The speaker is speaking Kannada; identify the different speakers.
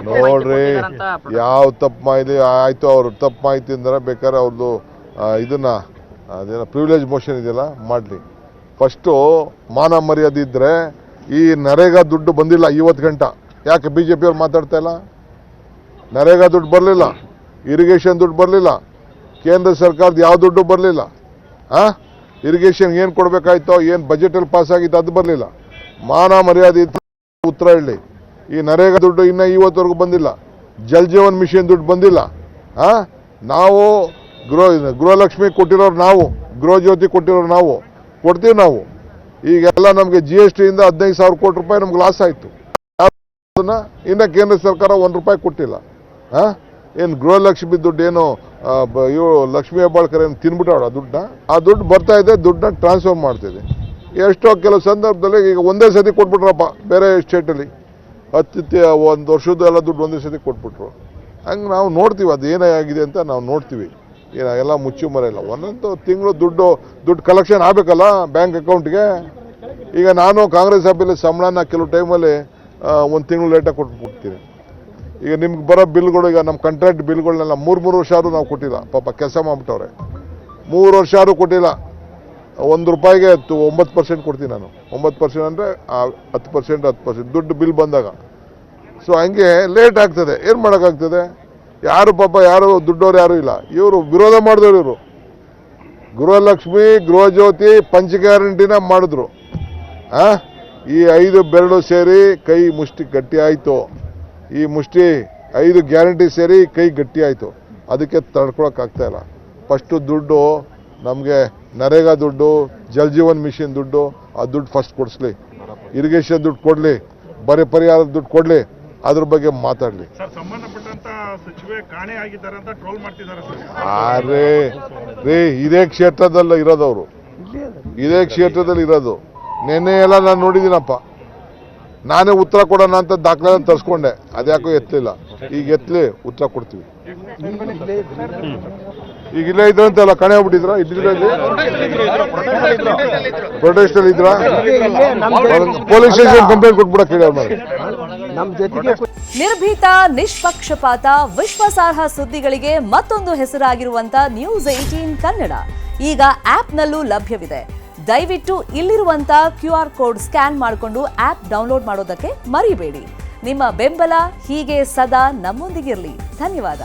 Speaker 1: ನೋಡ್ರಿ ಯಾವ ತಪ್ಪು ಮಾಹಿತಿ ಆಯ್ತು, ಅವ್ರು ತಪ್ಪು ಮಾಹಿತಿ ಅಂದ್ರೆ ಬೇಕಾದ್ರೆ ಅವ್ರದ್ದು ಇದನ್ನ ಅದೇನೋ ಪ್ರಿವಿಲೇಜ್ ಮೋಷನ್ ಇದೆಯಲ್ಲ ಮಾಡಲಿ. ಫಸ್ಟು ಮಾನ ಮರ್ಯಾದೆ ಇದ್ದರೆ ಈ ನರೇಗಾ ದುಡ್ಡು ಬಂದಿಲ್ಲ 50 ಗಂಟೆ. ಯಾಕೆ BJP ಅವ್ರು ಮಾತಾಡ್ತಾ ಇಲ್ಲ? ನರೇಗಾ ದುಡ್ಡು ಬರಲಿಲ್ಲ, ಇರಿಗೇಷನ್ ದುಡ್ಡು ಬರಲಿಲ್ಲ, ಕೇಂದ್ರ ಸರ್ಕಾರದ ಯಾವ ದುಡ್ಡು ಬರಲಿಲ್ಲ. ಇರಿಗೇಷನ್ ಏನು ಕೊಡಬೇಕಾಯ್ತೋ, ಏನು ಬಜೆಟಲ್ಲಿ ಪಾಸ್ ಆಗಿತ್ತು ಅದು ಬರಲಿಲ್ಲ. ಮಾನ ಮರ್ಯಾದೆ ಇತ್ತು ಉತ್ತರ ಹೇಳಿ. ಈ ನರೇಗಾ ದುಡ್ಡು ಇನ್ನೂ ಇವತ್ತವರೆಗೂ ಬಂದಿಲ್ಲ. ಜಲ್ ಜೀವನ್ ಮಿಷನ್ ದುಡ್ಡು ಬಂದಿಲ್ಲ. ನಾವು ಗೃಹಲಕ್ಷ್ಮಿ ಕೊಟ್ಟಿರೋರು, ನಾವು ಗೃಹ ಜ್ಯೋತಿ ಕೊಟ್ಟಿರೋರು, ನಾವು ಕೊಡ್ತೀವಿ. ನಾವು ಈಗೆಲ್ಲ ನಮಗೆ GST ಇಂದ 15,000 ಕೋಟಿ ರೂಪಾಯಿ ನಮ್ಗೆ ಲಾಸ್ ಆಯಿತು. ಇನ್ನು ಕೇಂದ್ರ ಸರ್ಕಾರ 1 ರೂಪಾಯಿ ಕೊಟ್ಟಿಲ್ಲ. ಏನು ಗೃಹಲಕ್ಷ್ಮಿ ದುಡ್ಡು ಏನು ಇವು ಲಕ್ಷ್ಮೀ ಹೆಬ್ಬಾಳ್ಕರ್ ಏನು ತಿನ್ಬಿಟ್ಟವಳ ದುಡ್ಡನ್ನ? ಆ ದುಡ್ಡು ಬರ್ತಾ ಇದೆ, ದುಡ್ಡನ್ನ ಟ್ರಾನ್ಸ್ಫರ್ ಮಾಡ್ತಿದೆ. ಎಷ್ಟೋ ಕೆಲವು ಸಂದರ್ಭದಲ್ಲಿ ಈಗ ಒಂದೇ ಸತಿ ಕೊಟ್ಬಿಟ್ರಪ್ಪ ಬೇರೆ ಸ್ಟೇಟಲ್ಲಿ, 1 ವರ್ಷದ ಎಲ್ಲ ದುಡ್ಡು ಒಂದೇ ಸತಿ ಕೊಟ್ಬಿಟ್ರು. ಹಂಗೆ ನಾವು ನೋಡ್ತೀವಿ ಅದು ಏನಾಗಿದೆ ಅಂತ ನಾವು ನೋಡ್ತೀವಿ. ಎಲ್ಲ ಮುಚ್ಚು ಮರ ಇಲ್ಲ. ಒಂದೊಂದು ತಿಂಗಳು ದುಡ್ಡು ಕಲೆಕ್ಷನ್ ಆಗಬೇಕಲ್ಲ ಬ್ಯಾಂಕ್ ಅಕೌಂಟ್ಗೆ. ಈಗ ನಾನು ಕಾಂಗ್ರೆಸ್ ಸಭೆಯಲ್ಲಿ ಸಂಬಳನ ಕೆಲವು ಟೈಮಲ್ಲಿ 1 ತಿಂಗಳು ಲೇಟಾಗಿ ಕೊಟ್ಬಿಡ್ತೀನಿ. ಈಗ ನಿಮ್ಗೆ ಬರೋ ಬಿಲ್ಗಳು, ಈಗ ನಮ್ಮ ಕಾಂಟ್ರಾಕ್ಟ್ ಬಿಲ್ಗಳನ್ನೆಲ್ಲ 3 ವರ್ಷ ಆದರೂ ನಾವು ಕೊಟ್ಟಿಲ್ಲ. ಪಾಪ ಕೆಲಸ ಮಾಡಿಬಿಟ್ಟವ್ರೆ. 3 ವರ್ಷ ಆದರೂ ಕೊಟ್ಟಿಲ್ಲ. 1 ರೂಪಾಯಿಗೆ 9% ಕೊಡ್ತೀನಿ ನಾನು. 9% ಅಂದರೆ 10% ದುಡ್ಡು ಬಿಲ್ ಬಂದಾಗ. ಸೊ ಹಂಗೆ ಲೇಟ್ ಆಗ್ತದೆ. ಏನು ಮಾಡೋಕ್ಕಾಗ್ತದೆ? ಯಾರು ಪಾಪ ಯಾರು ದುಡ್ಡವ್ರು ಯಾರೂ ಇಲ್ಲ. ಇವರು ವಿರೋಧ ಮಾಡಿದವರು. ಇವರು ಗೃಹಲಕ್ಷ್ಮಿ, ಗೃಹಜ್ಯೋತಿ, ಪಂಚ ಗ್ಯಾರಂಟಿನ ಮಾಡಿದ್ರು. ಈ 5 ಬೆರಳು ಸೇರಿ ಕೈ ಮುಷ್ಟಿ ಗಟ್ಟಿ ಆಯಿತು. ಈ ಮುಷ್ಟಿ 5 ಗ್ಯಾರಂಟಿ ಸೇರಿ ಕೈ ಗಟ್ಟಿ ಆಯಿತು. ಅದಕ್ಕೆ ತಡ್ಕೊಳಕ್ಕಾಗ್ತಾ ಇಲ್ಲ. ಫಸ್ಟು ದುಡ್ಡು ನಮಗೆ ನರೇಗಾ ದುಡ್ಡು, ಜಲ್ ಜೀವನ್ ಮಿಷನ್ ದುಡ್ಡು, ಆ ದುಡ್ಡು ಫಸ್ಟ್ ಕೊಡಿಸ್ಲಿ. ಇರಿಗೇಷನ್ ದುಡ್ಡು ಕೊಡಲಿ, ಬರೀ ಪರಿಹಾರದ ದುಡ್ಡು ಕೊಡಲಿ. ಅದ್ರ ಬಗ್ಗೆ ಮಾತಾಡಲಿ. ರೀ ಇದೇ ಕ್ಷೇತ್ರದಲ್ಲಿ ಇರೋದವರು, ಇದೇ ಕ್ಷೇತ್ರದಲ್ಲಿ ಇರೋದು. ನೆನ್ನೆ ಎಲ್ಲ ನಾನು ನೋಡಿದ್ದೀನಪ್ಪ. ನಾನೇ ಉತ್ತರ ಕೊಡೋಣ ಅಂತ ದಾಖಲೆ ತರಿಸ್ಕೊಂಡೆ, ಅದ್ಯಾಕೋ ಎತ್ತಲಿಲ್ಲ. ಈಗ ಎತ್ತಲಿ ಉತ್ತರ ಕೊಡ್ತೀವಿ. ಈಗ ಇಲ್ಲೇ ಇದ್ರಂತೆಲ್ಲ ಕಣೆ ಹೋಗ್ಬಿಟ್ಟಿದ್ರ? ಇದ್ರಲ್ಲಿ ಪ್ರೊಟೆಸ್ಟ್ ಅಲ್ಲಿ ಇದ್ರ? ಪೊಲೀಸ್ ಸ್ಟೇಷನ್ ಕಂಪ್ಲೇಂಟ್ ಕೊಟ್ಬಿಡಕ್ಕೆ ಹೇಳಿ ಅವ್ರ ಮೇಲೆ.
Speaker 2: ನಿರ್ಭೀತ, ನಿಷ್ಪಕ್ಷಪಾತ, ವಿಶ್ವಾಸಾರ್ಹ ಸುದ್ದಿಗಳಿಗೆ ಮತ್ತೊಂದು ಹೆಸರಾಗಿರುವಂತ News18 ಕನ್ನಡ ಈಗ ಆಪ್ನಲ್ಲೂ ಲಭ್ಯವಿದೆ. ದಯವಿಟ್ಟು ಇಲ್ಲಿರುವಂತ QR ಕೋಡ್ ಸ್ಕ್ಯಾನ್ ಮಾಡಿಕೊಂಡು ಆಪ್ ಡೌನ್ಲೋಡ್ ಮಾಡೋದಕ್ಕೆ ಮರಿಬೇಡಿ. ನಿಮ್ಮ ಬೆಂಬಲ ಹೀಗೆ ಸದಾ ನಮ್ಮೊಂದಿಗಿರಲಿ. ಧನ್ಯವಾದ.